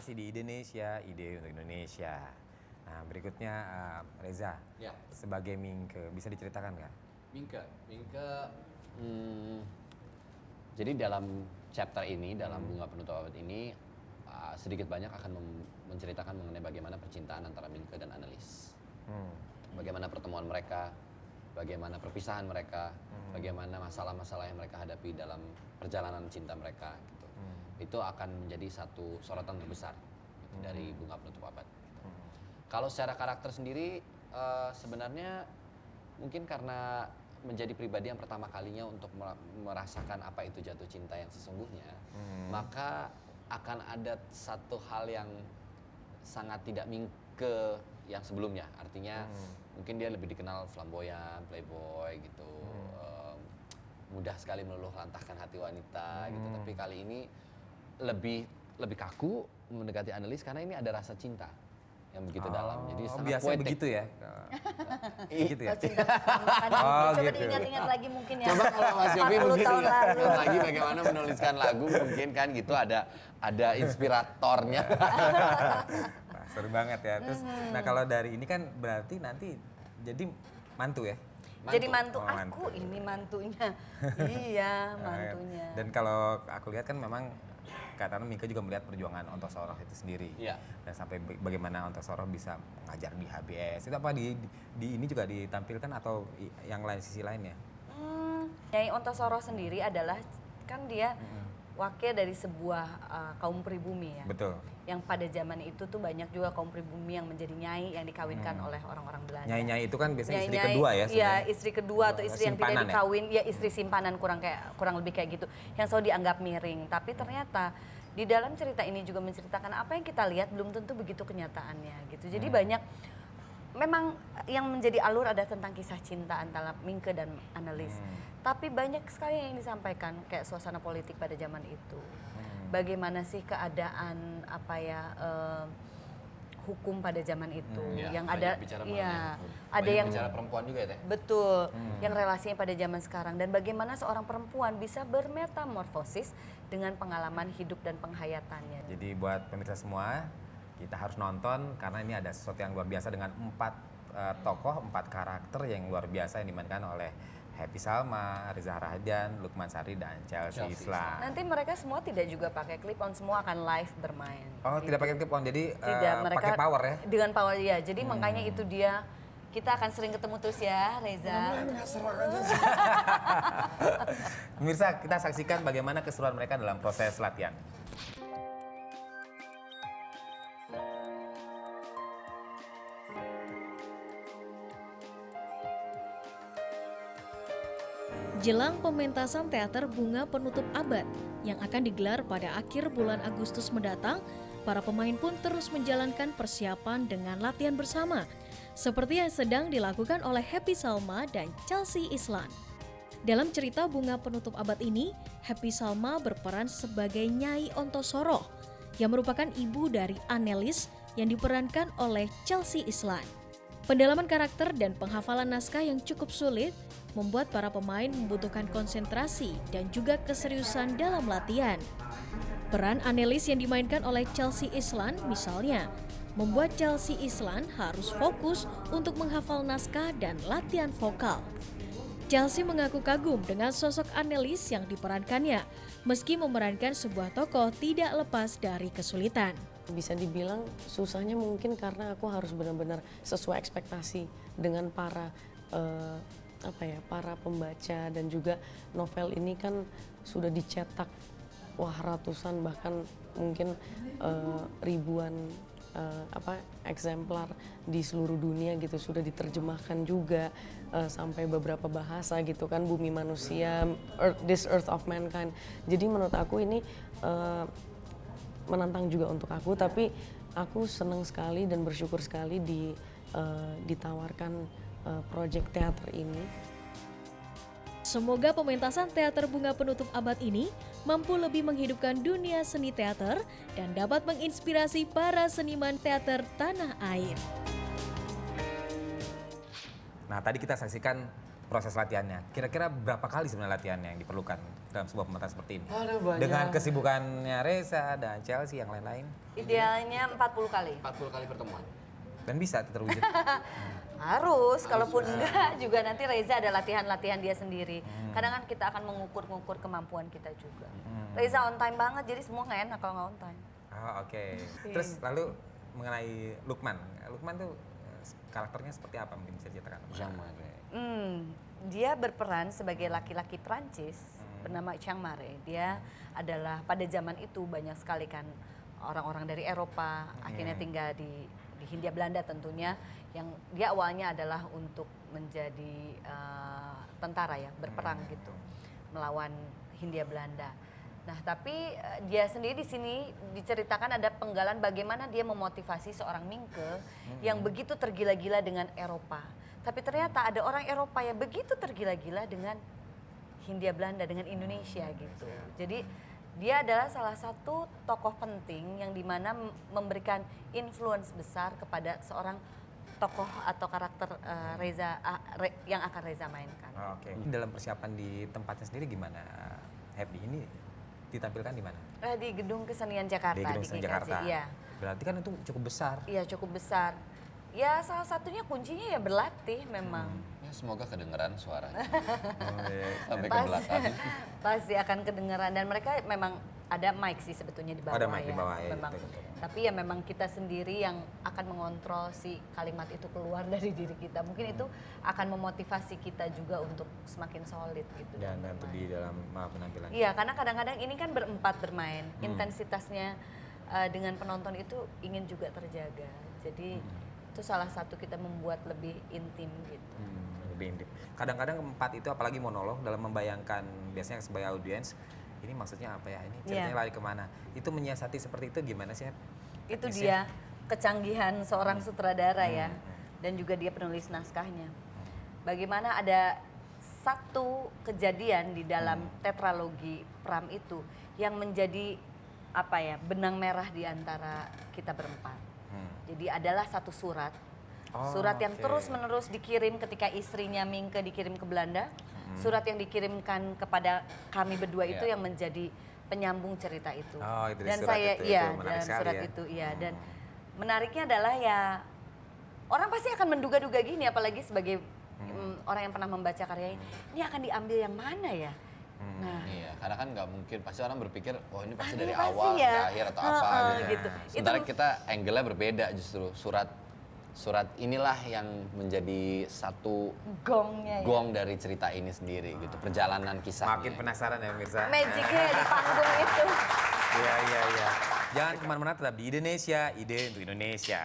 masih di Indonesia, ide untuk Indonesia. Nah berikutnya Reza, Ya. sebagai Mingke, bisa diceritakan nggak? Mingke, jadi dalam chapter ini, dalam Bunga Penutup Abad ini, sedikit banyak akan menceritakan mengenai bagaimana percintaan antara Mingke dan Annelies. Bagaimana pertemuan mereka, bagaimana perpisahan mereka, bagaimana masalah-masalah yang mereka hadapi dalam perjalanan cinta mereka. Gitu. Itu akan menjadi satu sorotan terbesar gitu, dari Bunga Penutup Abad. Kalau secara karakter sendiri, sebenarnya mungkin karena menjadi pribadi yang pertama kalinya untuk merasakan apa itu jatuh cinta yang sesungguhnya, maka akan ada satu hal yang sangat tidak Mingke yang sebelumnya. Artinya mungkin dia lebih dikenal flamboyan, playboy gitu, mudah sekali meluluh lantahkan hati wanita gitu. Tapi kali ini lebih kaku mendekati Annelies karena ini ada rasa cinta yang begitu dalam. Jadi sangat biasanya poetik. begitu ya? Gitu ya? Cinta pertama kali. Oh, Coba gitu. diingat-ingat lagi mungkin ya. Coba kalau Mas Yofi 40 mungkin tahun lalu. lagi bagaimana menuliskan lagu mungkin kan gitu ada inspiratornya. Nah, seru banget ya. Terus, nah kalau dari ini kan berarti nanti jadi mantu ya? Jadi mantu Oh, aku, mantu. ini mantunya. Iya, mantunya. Dan kalau aku lihat kan memang katanya Mingke juga melihat perjuangan Ontosoroh itu sendiri. Iya. Dan sampai bagaimana Ontosoroh bisa mengajar di HBS. Itu apa di ini juga ditampilkan atau yang lain sisi lainnya? Nyai Ontosoroh sendiri adalah kan dia wakil dari sebuah kaum pribumi ya. Betul. Yang pada zaman itu tuh banyak juga kaum pribumi yang menjadi nyai yang dikawinkan oleh orang-orang Belanda. Nyai-nyai itu kan biasanya istri Nyai-nyai, kedua ya? Iya, sebenarnya? istri kedua atau istri yang tidak Simpanan ya? dikawin, ya istri simpanan kurang lebih kayak gitu. Yang selalu dianggap miring. Tapi ternyata di dalam cerita ini juga menceritakan apa yang kita lihat belum tentu begitu kenyataannya gitu. Jadi banyak memang yang menjadi alur ada tentang kisah cinta antara Mingke dan Annelies. Tapi banyak sekali yang disampaikan kayak suasana politik pada zaman itu. Bagaimana sih keadaan hukum pada zaman itu yang ada bicara ada yang bicara perempuan juga ya Teh? betul yang relasinya pada zaman sekarang dan bagaimana seorang perempuan bisa bermetamorfosis dengan pengalaman hidup dan penghayatannya. Jadi buat pemirsa semua, kita harus nonton karena ini ada sesuatu yang luar biasa dengan 4 tokoh, 4 karakter yang luar biasa yang dimainkan oleh Happy Salma, Reza Rahadian, Lukman Sardi, dan Chelsea Islan. Nanti mereka semua tidak juga pakai clip on, semua akan live bermain. Oh, tidak pakai clip on, jadi Tidak, mereka pakai power ya? Dengan power ya. Jadi makanya itu dia kita akan sering ketemu terus ya, Reza. Pemirsa, kita saksikan bagaimana keseruan mereka dalam proses latihan. Jelang pementasan teater Bunga Penutup Abad yang akan digelar pada akhir bulan Agustus mendatang, para pemain pun terus menjalankan persiapan dengan latihan bersama, seperti yang sedang dilakukan oleh Happy Salma dan Chelsea Islan. Dalam cerita Bunga Penutup Abad ini, Happy Salma berperan sebagai Nyai Ontosoroh, yang merupakan ibu dari Annelies yang diperankan oleh Chelsea Islan. Pendalaman karakter dan penghafalan naskah yang cukup sulit membuat para pemain membutuhkan konsentrasi dan juga keseriusan dalam latihan. Peran Annelies yang dimainkan oleh Chelsea Islan misalnya, membuat Chelsea Islan harus fokus untuk menghafal naskah dan latihan vokal. Chelsea mengaku kagum dengan sosok Annelies yang diperankannya, meski memerankan sebuah tokoh tidak lepas dari kesulitan. Bisa dibilang susahnya mungkin karena aku harus benar-benar sesuai ekspektasi dengan para para pembaca, dan juga novel ini kan sudah dicetak ratusan bahkan mungkin ribuan eksemplar di seluruh dunia gitu, sudah diterjemahkan juga sampai beberapa bahasa gitu kan, Bumi Manusia, This Earth of Mankind. Jadi menurut aku ini menantang juga untuk aku, tapi aku senang sekali dan bersyukur sekali ditawarkan proyek teater ini. Semoga pementasan teater Bunga Penutup Abad ini mampu lebih menghidupkan dunia seni teater dan dapat menginspirasi para seniman teater tanah air. Nah, tadi kita saksikan proses latihannya. Kira-kira berapa kali sebenarnya latihan yang diperlukan dalam sebuah pementasan seperti ini? Aduh, banyak. Dengan kesibukannya Reza dan Chelsea yang lain-lain. Idealnya 40 kali. 40 kali pertemuan. Dan bisa terwujud. Harus, kalaupun enggak juga nanti Reza ada latihan-latihan dia sendiri. Kadang kan kita akan mengukur-ngukur kemampuan kita juga. Reza on time banget, jadi semua nggak enak kalau nggak on time. Oh, oke. Terus lalu mengenai Lukman. Lukman tuh karakternya seperti apa mungkin bisa diceritakan? Jean-Marie. Dia berperan sebagai laki-laki Prancis bernama Jean-Marie. Dia adalah pada zaman itu banyak sekali kan orang-orang dari Eropa akhirnya tinggal di Hindia Belanda tentunya, yang dia awalnya adalah untuk menjadi tentara ya, berperang gitu melawan Hindia Belanda. Nah, tapi dia sendiri di sini diceritakan ada penggalan bagaimana dia memotivasi seorang Mingke yang begitu tergila-gila dengan Eropa. Tapi ternyata ada orang Eropa yang begitu tergila-gila dengan Hindia Belanda, dengan Indonesia gitu. Jadi dia adalah salah satu tokoh penting yang dimana memberikan influence besar kepada seorang tokoh atau karakter Reza yang akan Reza mainkan. Oke. Dalam persiapan di tempatnya sendiri gimana, Happy? Ini ditampilkan di mana? Di Gedung Kesenian Jakarta. Di Gedung Kesenian GKJ, Jakarta. Iya. Berarti kan itu cukup besar. Iya, cukup besar. Ya salah satunya kuncinya ya berlatih memang. Ya, semoga kedengeran suaranya Oh, iya. sampai ke Pas- belakang. Pasti akan kedengeran dan mereka memang ada mic sih sebetulnya di bawah Ada mic ya. di bawah, ya, Memang. betul. Tapi ya memang kita sendiri yang akan mengontrol si kalimat itu keluar dari diri kita. Mungkin itu akan memotivasi kita juga untuk semakin solid gitu. Dan dalam untuk bermain. di dalam penampilan. Iya, karena kadang-kadang ini kan berempat bermain. Intensitasnya dengan penonton itu ingin juga terjaga. Jadi itu salah satu kita membuat lebih intim gitu. Lebih intim. Kadang-kadang empat itu apalagi monolog dalam membayangkan biasanya sebagai audiens, ini maksudnya apa ya, ini ceritanya Iya. lari kemana. Itu menyiasati seperti itu gimana sih? Itu Teknisnya? dia kecanggihan seorang sutradara ya, dan juga dia penulis naskahnya. Bagaimana ada satu kejadian di dalam tetralogi Pram itu yang menjadi apa ya, benang merah di antara kita berempat. Jadi adalah satu surat, surat yang oke. terus-menerus dikirim ketika istrinya Mingke dikirim ke Belanda, surat yang dikirimkan kepada kami berdua itu Iya. yang menjadi penyambung cerita itu. Oh, itu di Dan surat saya itu iya menarik dalam sekali surat ya. itu iya, dan menariknya adalah ya orang pasti akan menduga-duga gini, apalagi sebagai orang yang pernah membaca karya ini akan diambil yang mana ya? Nah, Iya, karena kan nggak mungkin, pasti orang berpikir, oh ini pasti Ini dari pasti awal ya. ke akhir atau apa gitu. gitu. Sementara Itu- kita angle-nya berbeda justru. Surat inilah yang menjadi satu gongnya ya. gong dari cerita ini sendiri gitu, perjalanan kisahnya. Makin penasaran ya Mirza. Magicnya di panggung itu. Iya. Jangan kemana-mana, tetap di Indonesia, ide untuk Indonesia.